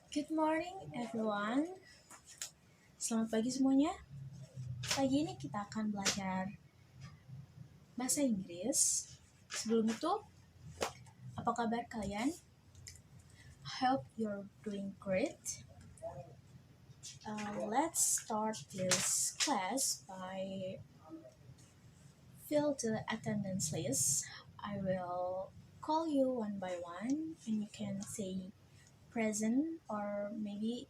Good morning everyone. Selamat pagi semuanya. Pagi ini kita akan belajar bahasa Inggris. Sebelum itu, apa kabar kalian? Hope you're doing great. Let's start this class by fill the attendance list. I will call you one by one and you can say present, or maybe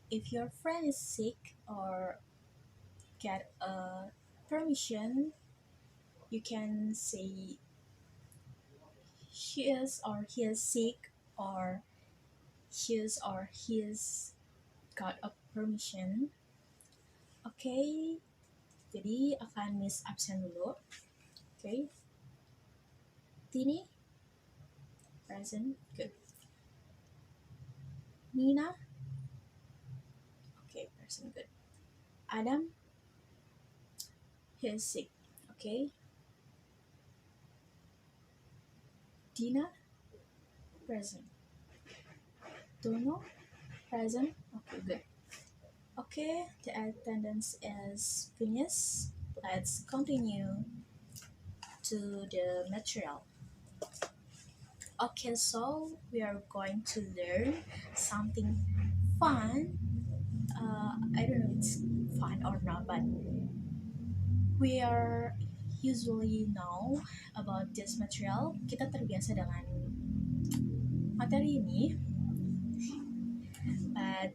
if your friend is sick or get a permission, you can say she is or he is sick, or his or his got a permission. Oke, jadi akan miss absen dulu. Oke, Tini present, good. Nina, okay, present, good. Adam, he is sick, okay. Dina, present. Dono, present, okay, good. Okay, the attendance is finished. Let's continue to the material. Okay, so we are going to learn something fun. I don't know if it's fun or not, but we are usually know about this material. Kita terbiasa dengan materi ini, but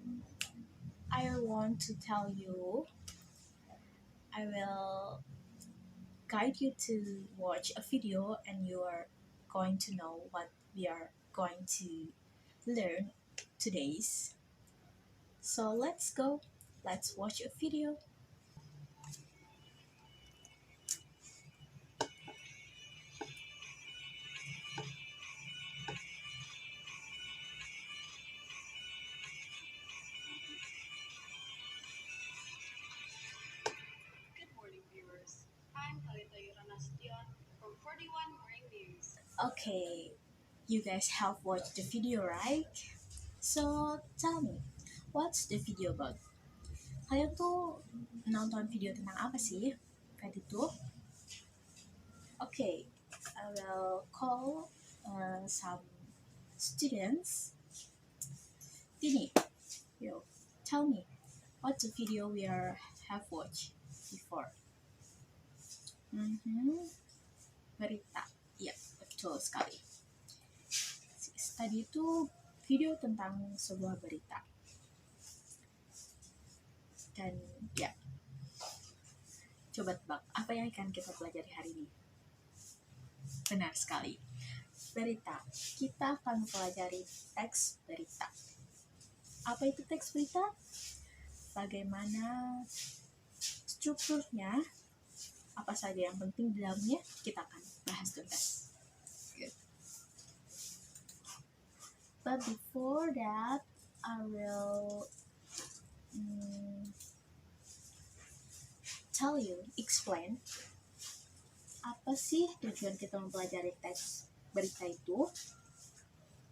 I want to tell you, I will guide you to watch a video and you are going to know what we are going to learn today's. So let's go. Let's watch a video. Good morning, viewers. I'm Kalita Yuranastion from 41 Morning News. Okay, you guys have watched the video, right? So tell me, what's the video about? Kalian tuh nonton video tentang apa sih? Kayak itu? Okay, I will call some students. Tini, yo, tell me, what's the video we have watched before? Berita, ya betul sekali. Tadi itu video tentang sebuah berita. Dan ya, coba tebak, apa yang akan kita pelajari hari ini? Benar sekali, berita. Kita akan mempelajari teks berita. Apa itu teks berita? Bagaimana strukturnya? Apa saja yang penting di dalamnya? Kita akan bahas tuntas. Good. But before that, I will explain apa sih tujuan kita mempelajari teks berita itu,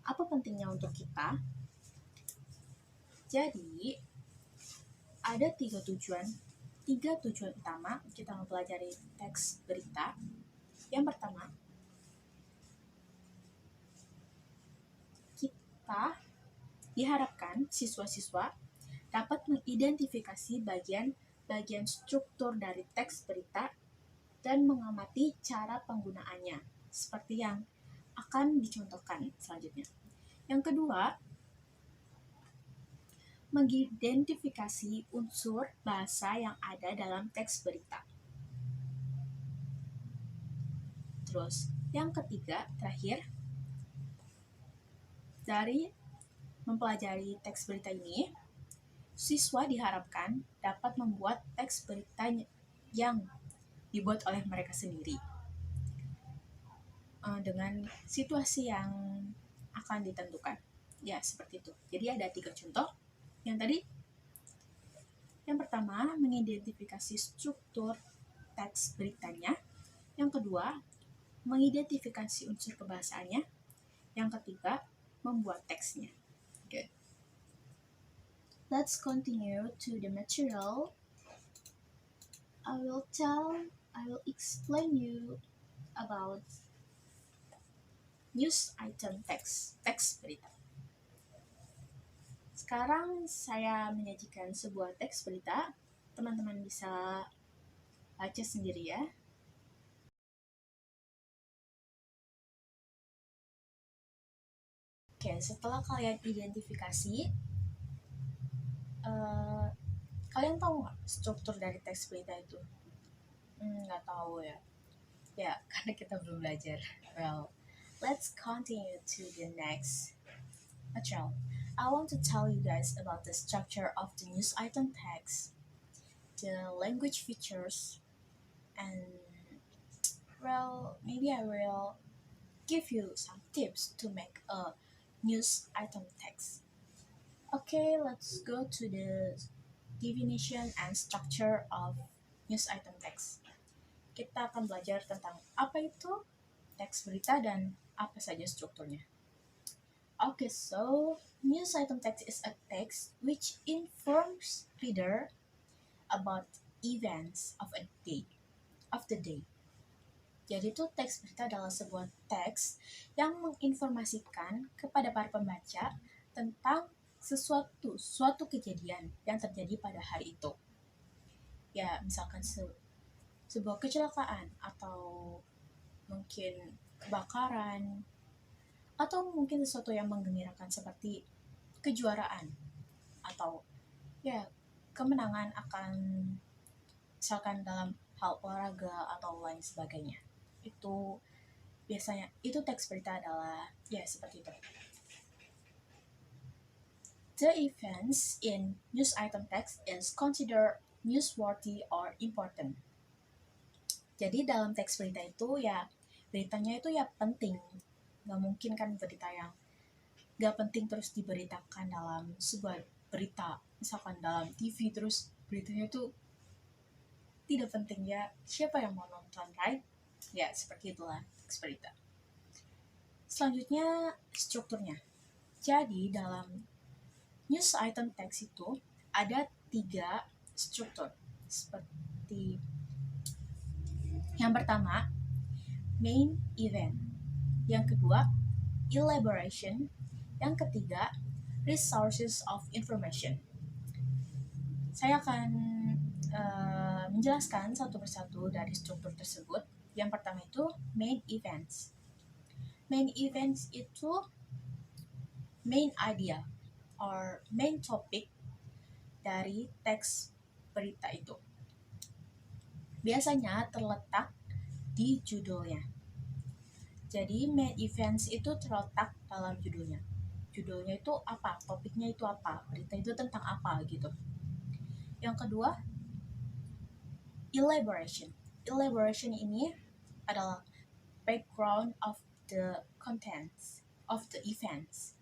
apa pentingnya untuk kita. Jadi ada tiga tujuan utama kita mempelajari teks berita. Yang pertama, kita diharapkan siswa-siswa dapat mengidentifikasi bagian struktur dari teks berita dan mengamati cara penggunaannya, seperti yang akan dicontohkan selanjutnya. Yang kedua, mengidentifikasi unsur bahasa yang ada dalam teks berita. Terus, yang ketiga, terakhir, dari mempelajari teks berita ini, siswa diharapkan dapat membuat teks berita yang dibuat oleh mereka sendiri dengan situasi yang akan ditentukan. Ya, seperti itu. Jadi ada 3 contoh. Yang tadi, yang pertama, mengidentifikasi struktur teks beritanya. Yang kedua, mengidentifikasi unsur kebahasaannya. Yang ketiga, membuat teksnya. Good. let's continue to the material. I will explain you about news item teks berita. Sekarang saya menyajikan sebuah teks berita. Teman-teman bisa baca sendiri ya. Oke, setelah kalian identifikasi, kalian tahu nggak struktur dari teks berita itu? Nggak tahu ya. Ya, karena kita belum belajar. Well, let's continue to the next material. I want to tell you guys about the structure of the news item text, the language features, and well, maybe I will give you some tips to make a news item text. Okay, let's go to the definition and structure of news item text. Kita akan belajar tentang apa itu teks berita dan apa saja strukturnya. Okay, so news item text is a text which informs reader about events of the day. Jadi itu teks berita adalah sebuah teks yang menginformasikan kepada para pembaca tentang suatu kejadian yang terjadi pada hari itu. Ya, misalkan sebuah kecelakaan atau mungkin kebakaran atau mungkin sesuatu yang menggembirakan seperti kejuaraan atau ya kemenangan akan misalkan dalam hal olahraga atau lain sebagainya. Itu biasanya itu teks berita adalah ya seperti itu. The events in news item text is considered newsworthy or important. Jadi dalam teks berita itu ya beritanya itu ya penting. Gak mungkin kan berita yang gak penting terus diberitakan dalam sebuah berita. Misalkan dalam TV terus beritanya itu tidak penting ya. Siapa yang mau nonton, right? Ya seperti itulah teks berita. Selanjutnya strukturnya. Jadi dalam news item text itu ada 3 struktur. Seperti yang pertama, main event. Yang kedua, elaboration. Yang ketiga, resources of information. Saya akan menjelaskan satu persatu dari struktur tersebut. Yang pertama itu main events. Main events itu main idea or main topic dari teks berita itu. Biasanya terletak di judulnya. Jadi main events itu terletak dalam judulnya. Judulnya itu apa, topiknya itu apa, berita itu tentang apa gitu. Yang kedua, elaboration. Elaboration ini adalah background of the contents of the events.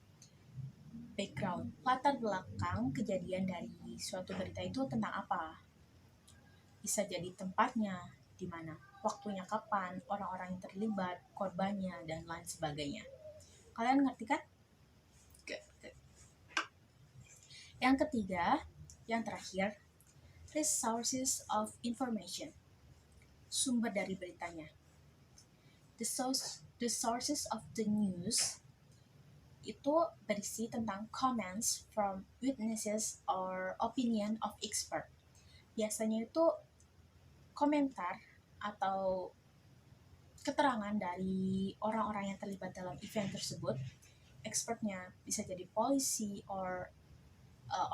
Background, latar belakang kejadian dari suatu berita itu tentang apa. Bisa jadi tempatnya, di mana, waktunya kapan, orang-orang yang terlibat, korbannya, dan lain sebagainya. Kalian ngerti kan? Good. Yang ketiga, yang terakhir, resources of information. Sumber dari beritanya. The sources of the news itu berisi tentang comments from witnesses or opinion of expert. Biasanya itu komentar atau keterangan dari orang-orang yang terlibat dalam event tersebut. Expertnya bisa jadi polisi or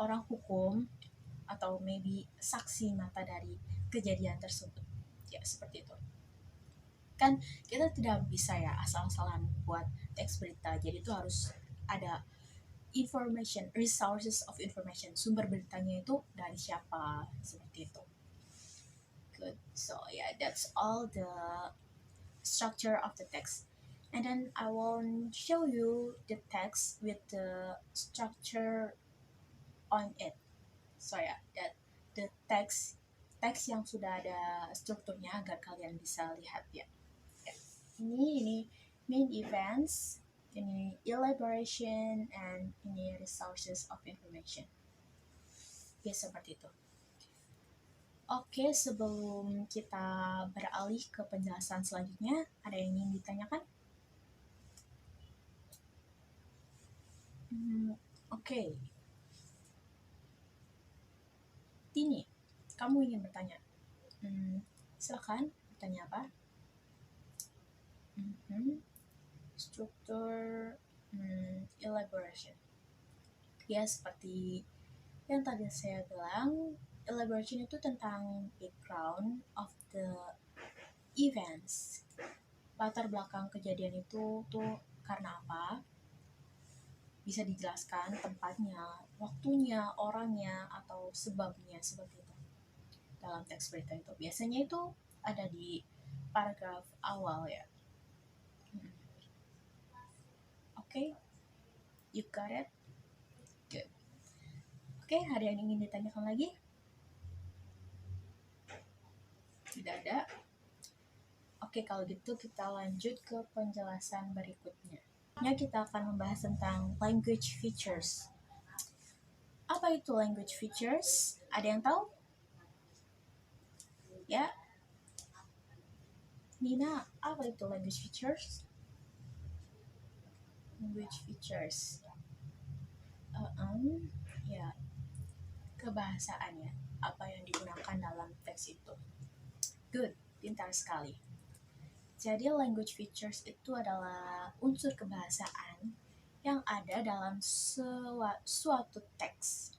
orang hukum atau maybe saksi mata dari kejadian tersebut. Ya, seperti itu. Kan kita tidak bisa ya asal-asalan buat teks berita. Jadi itu harus ada information, resources of information. Sumber beritanya itu dari siapa, seperti itu. Good. So yeah, that's all the structure of the text. And then I will show you the text with the structure on it. So yeah, that the text yang sudah ada strukturnya agar kalian bisa lihat ya. Ini main events, ini elaboration, and ini resources of information. Biasa seperti itu. Oke, sebelum kita beralih ke penjelasan selanjutnya, ada yang ingin ditanyakan? Oke. Tini, kamu ingin bertanya? Silakan, bertanya apa? Struktur, elaboration. Ya, seperti yang tadi saya bilang, elaboration itu tentang background of the events. Latar belakang kejadian itu tuh karena apa? Bisa dijelaskan tempatnya, waktunya, orangnya, atau sebabnya seperti itu. Dalam teks berita itu biasanya itu ada di paragraf awal ya. Oke, you got it? Good. Oke, ada yang ingin ditanyakan lagi? Tidak ada? Oke, kalau gitu kita lanjut ke penjelasan berikutnya. Kita akan membahas tentang language features. Apa itu language features? Ada yang tahu? Ya? Nina, apa itu language features? Language features. Ya, kebahasaannya. Apa yang digunakan dalam teks itu. Good, pintar sekali. Jadi language features itu adalah unsur kebahasaan yang ada dalam suatu teks.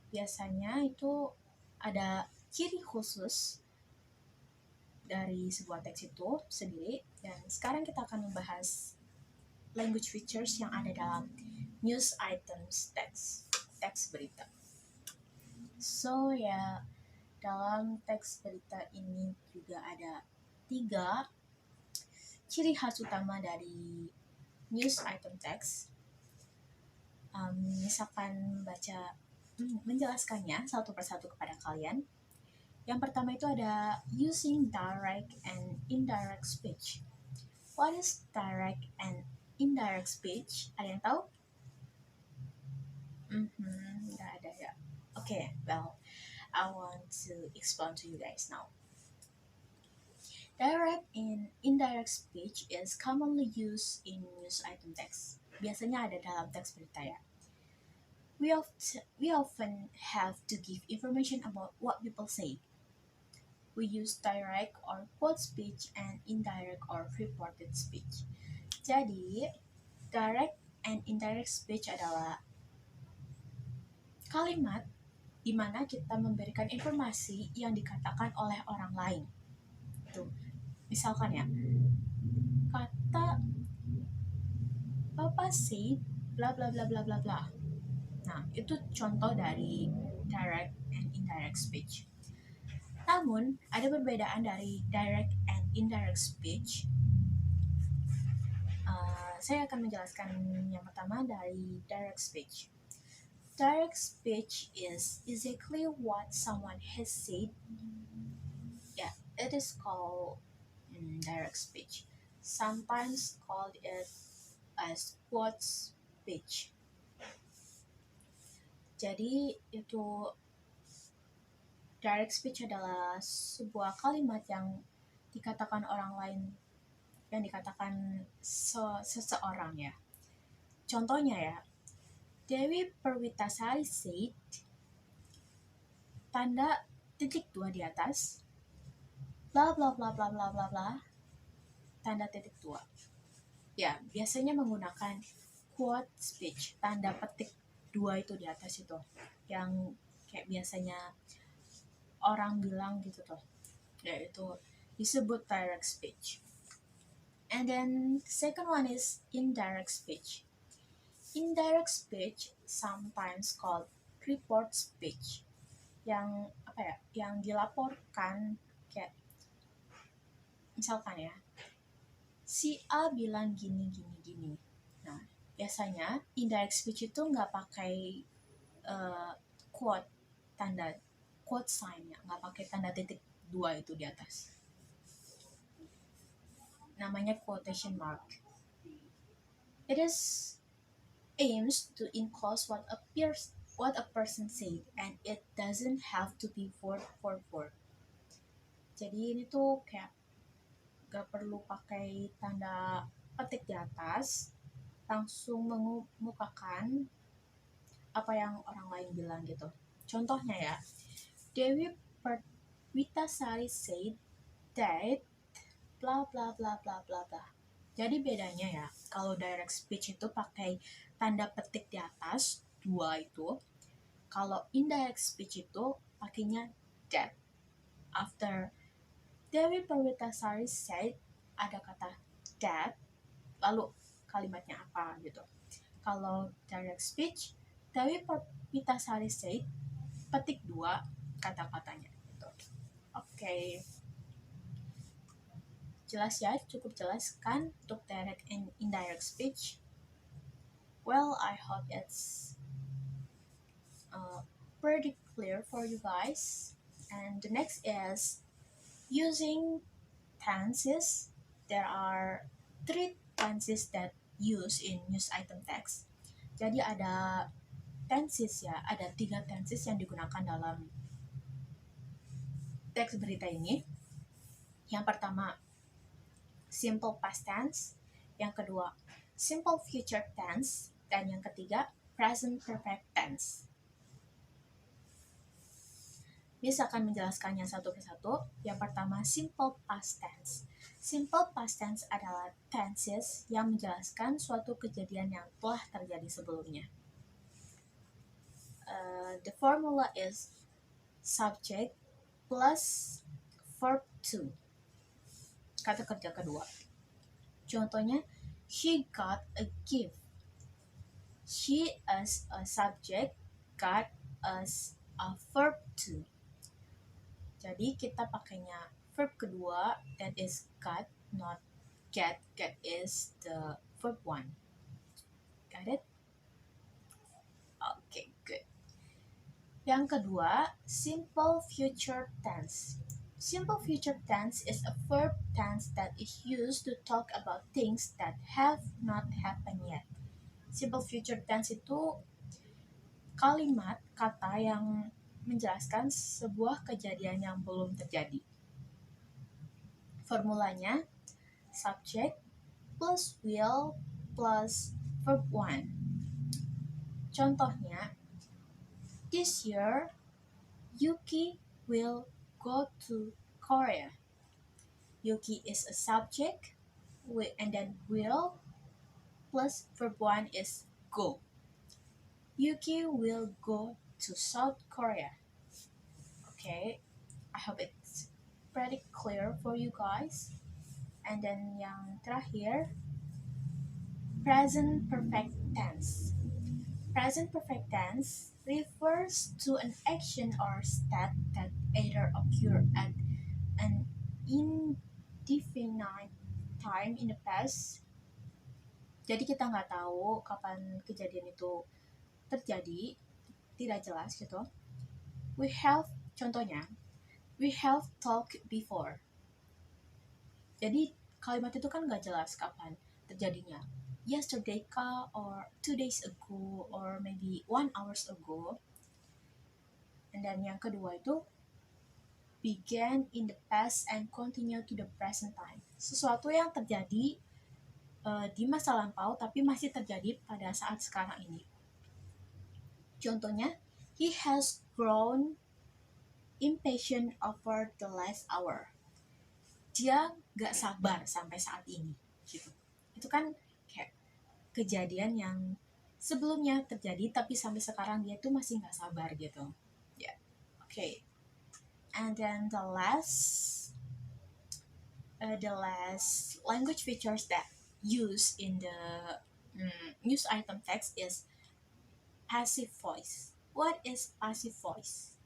Biasanya itu ada ciri khusus dari sebuah teks itu sendiri, dan sekarang kita akan membahas language features yang ada dalam news items teks berita. So ya, dalam teks berita ini juga ada 3 ciri khas utama dari news item text. Misalkan menjelaskannya satu persatu kepada kalian. Yang pertama itu ada using direct and indirect speech. What is direct and indirect speech? Ada yang tahu? Nggak ada ya. Okay, well, I want to explain to you guys now. Direct and indirect speech is commonly used in news item text. Biasanya ada dalam teks berita ya. We often have to give information about what people say. We use direct or quote speech and indirect or reported speech. Jadi, direct and indirect speech adalah kalimat di mana kita memberikan informasi yang dikatakan oleh orang lain. Tuh, misalkan ya, kata Papa say bla bla bla bla bla bla. Nah, itu contoh dari direct and indirect speech. Namun, ada perbedaan dari direct and indirect speech. Saya akan menjelaskan yang pertama dari direct speech. Direct speech is exactly what someone has said. Yeah, it is called direct speech. Sometimes called it as quote speech. Jadi itu direct speech adalah sebuah kalimat yang dikatakan orang lain, yang dikatakan seseorang ya. Contohnya ya, Dewi Perwitasari said, tanda titik 2 di atas, bla bla bla bla bla bla bla, tanda titik 2. Ya, biasanya menggunakan quote speech, tanda petik 2 itu di atas itu, yang kayak biasanya orang bilang gitu tuh, yaitu disebut direct speech. And then second one is indirect speech. Indirect speech sometimes called report speech, yang yang dilaporkan, kayak misalkan ya, si A bilang gini gini gini. Nah, biasanya indirect speech itu nggak pakai quote, tanda quote sign-nya, nggak pakai tanda titik 2 itu di atas. Namanya quotation mark. It is aims to enclose what what a person said, and it doesn't have to be word for word. Jadi ini tuh kayak gak perlu pakai tanda petik di atas, langsung mengemukakan apa yang orang lain bilang gitu. Contohnya ya, Dewi Perwitasari said that bla bla bla bla bla bla. Jadi bedanya ya, kalau direct speech itu pakai tanda petik di atas, dua itu. Kalau indirect speech itu pakainya that. After Dewi Perwitasari said, ada kata that, lalu kalimatnya apa gitu. Kalau direct speech, Dewi Perwitasari said, petik dua kata-katanya gitu. Oke. Jelas ya, cukup jelas kan untuk direct and indirect speech? Well, I hope it's pretty clear for you guys. And the next is using tenses. There are 3 tenses that use in news item text. Jadi ada tenses ya, ada 3 tenses yang digunakan dalam teks berita ini. Yang pertama, simple past tense. Yang kedua, simple future tense. Dan yang ketiga, present perfect tense. Bisa akan menjelaskannya satu persatu. Yang pertama, simple past tense. Simple past tense adalah tenses yang menjelaskan suatu kejadian yang telah terjadi sebelumnya. The formula is subject plus verb to. Kata kerja kedua. Contohnya, she got a gift. She as a subject, got as a verb to. Jadi kita pakainya verb kedua, that is got, not get. Get is the verb one. Got it? Okay, good. Yang kedua, simple future tense. Simple future tense is a verb tense that is used to talk about things that have not happened yet. Simple future tense itu kalimat, kata yang menjelaskan sebuah kejadian yang belum terjadi. Formulanya subject plus will plus verb one. Contohnya, this year Yuki will go to Korea. Yuki is a subject and then will plus verb one is go. Yuki will go to South Korea. Okay, I hope it's pretty clear for you guys. And then yang terakhir, present perfect tense. Present perfect tense refers to an action or state that either occur at an indefinite time in the past. Jadi kita nggak tahu kapan kejadian itu terjadi, tidak jelas gitu. Contohnya, we have talked before. Jadi kalimat itu kan nggak jelas kapan terjadinya. Yesterday kah, or 2 days ago, or maybe 1 hour ago. And then yang kedua itu began in the past and continue to the present time. Sesuatu yang terjadi di masa lampau tapi masih terjadi pada saat sekarang ini. Contohnya, he has grown impatient over the last hour. Dia gak sabar sampai saat ini gitu. Itu kan kayak kejadian yang sebelumnya terjadi tapi sampai sekarang dia tuh masih gak sabar gitu. Yeah. Okay. And then the last language features that use in the news item text is passive voice. What is passive voice?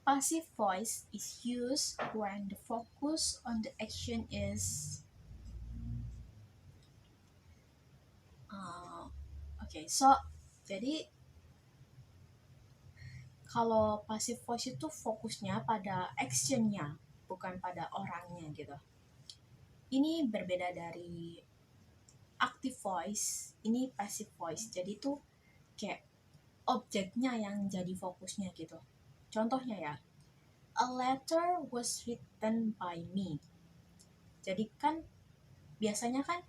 Passive voice is used when the focus on the action is jadi kalau passive voice itu fokusnya pada actionnya, bukan pada orangnya gitu. Ini berbeda dari active voice, ini passive voice. Jadi tuh kayak objeknya yang jadi fokusnya gitu. Contohnya ya, a letter was written by me. Jadi kan biasanya kan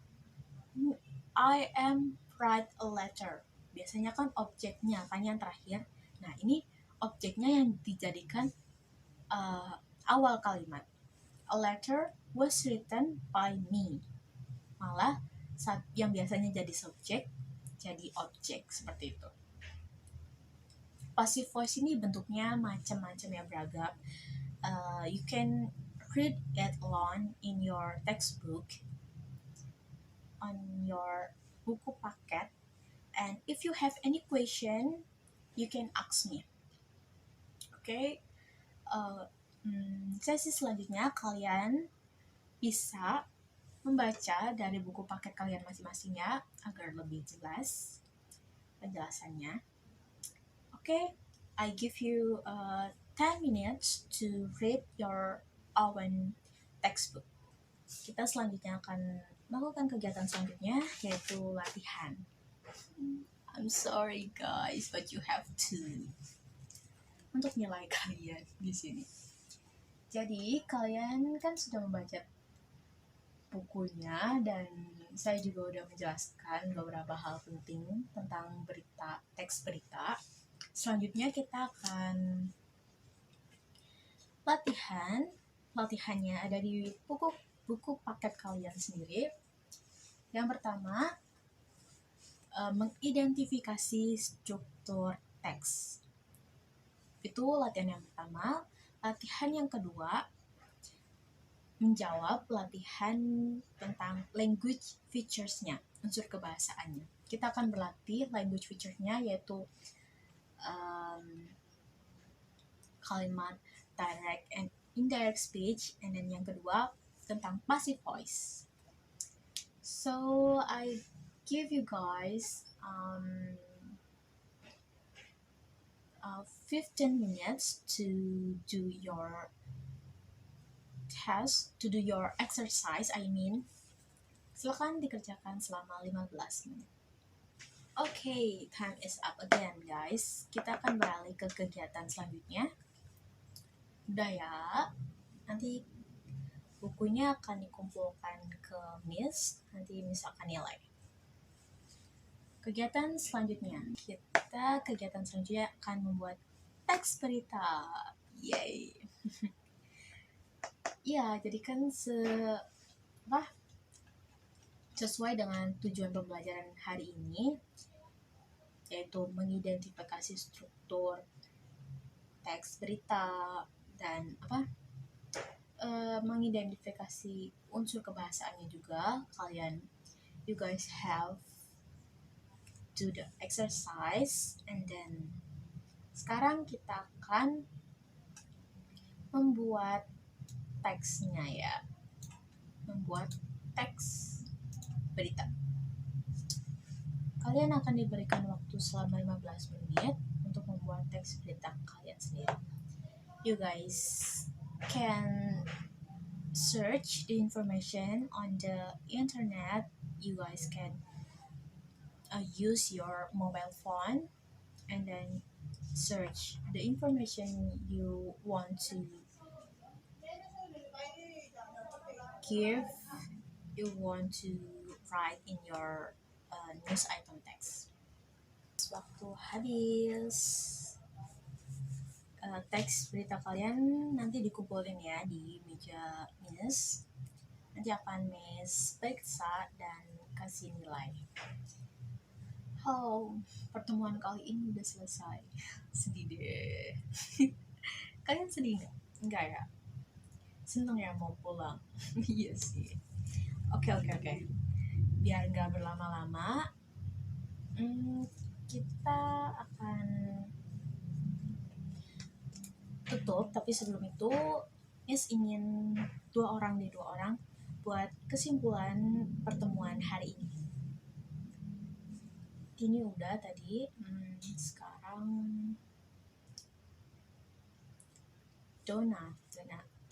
I am write a letter. Biasanya kan objeknya kan yang terakhir. Nah ini objeknya yang dijadikan awal kalimat. A letter was written by me. Malah yang biasanya jadi subjek jadi objek seperti itu. Passive voice ini bentuknya macam-macam ya, beragam. You can read it alone in your textbook, on your buku paket, and if you have any question, you can ask me. Okay? Sesi selanjutnya kalian bisa membaca dari buku paket kalian masing-masing ya, agar lebih jelas penjelasannya. Okay, I give you 10 minutes to read your own textbook. Kita selanjutnya akan melakukan kegiatan selanjutnya, yaitu latihan. I'm sorry guys, but you have to. Untuk nilai kalian di sini. Jadi kalian kan sudah membaca bukunya dan saya juga udah menjelaskan beberapa hal penting tentang berita, teks berita. Selanjutnya kita akan latihan. Latihannya ada di buku paket kalian sendiri. Yang pertama, mengidentifikasi struktur teks. Itu latihan yang pertama. Latihan yang kedua, menjawab latihan tentang language features-nya, unsur kebahasaannya. Kita akan berlatih language features-nya, yaitu kalimat direct and indirect speech, and then yang kedua tentang passive voice. So I give you guys 15 minutes to do your test, to do your exercise, silakan dikerjakan selama 15 menit. Okay, time is up again guys. Kita akan beralih ke kegiatan selanjutnya. Udah ya, nanti bukunya akan dikumpulkan ke Miss, nanti Miss akan nilai. Kegiatan selanjutnya akan membuat teks berita. Yay. Ya, jadi kan sesuai dengan tujuan pembelajaran hari ini, yaitu mengidentifikasi struktur teks berita dan mengidentifikasi unsur kebahasaannya juga. You guys have do the exercise, and then sekarang kita akan membuat teksnya ya, membuat teks berita. Kalian akan diberikan waktu selama 15 menit untuk membuat teks berita kalian sendiri. You guys can search the information on the internet. You guys can use your mobile phone and then search the information you want to give, you want to write in your news item text. Waktu habis. Teks berita kalian nanti dikumpulin ya di meja Miss. Nanti akan Miss periksa dan kasih nilai. Pertemuan kali ini udah selesai. Sedih deh. Kalian sedih nggak? Enggak ya? Seneng ya mau pulang? Iya sih. Oke. Biar nggak berlama-lama, kita akan tutup. Tapi sebelum itu, Miss ingin dua orang buat kesimpulan pertemuan hari ini. Ini udah tadi. Sekarang Donna,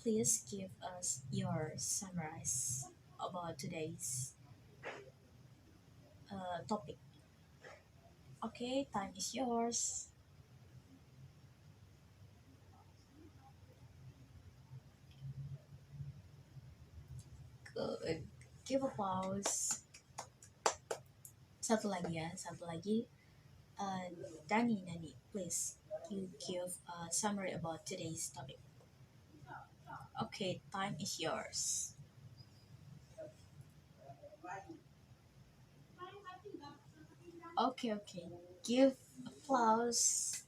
please give us your summarize about today's topic. Okay, time is yours. Good. Give applause. Satu lagi ya, satu lagi. Uh, Dani, please, you give a summary about today's topic. Okay, time is yours. Okay. Give applause.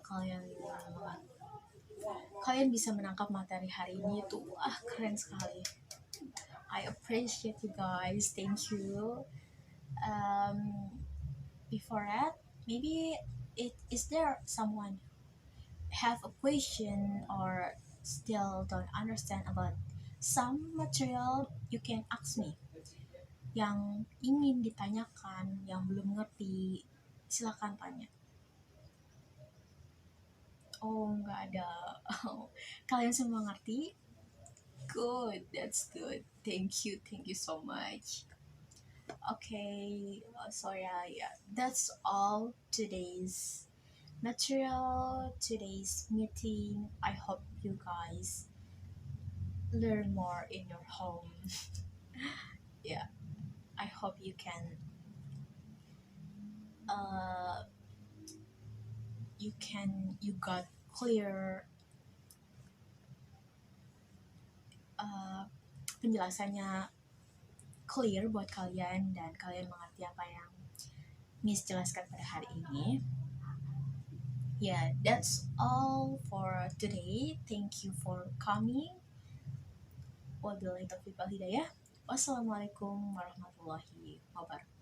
Kalian kalian bisa menangkap materi hari ini itu keren sekali. I appreciate you guys. Thank you. Um, Before that, maybe it is there someone have a question or still don't understand about some material, you can ask me. Yang ingin ditanyakan, yang belum ngerti, silakan tanya. Oh, nggak ada. Kalian semua ngerti? Good, that's good. Thank you so much. Okay, so yeah, that's all today's material, today's meeting. I hope you guys learn more in your home. Yeah, I hope uh you got clear uh, penjelasannya clear buat kalian dan kalian mengerti apa yang Miss jelaskan pada hari ini. Yeah, that's all for today. Thank you for coming. Wabillahi taufiq wal hidayah. Wassalamualaikum warahmatullahi wabarakatuh.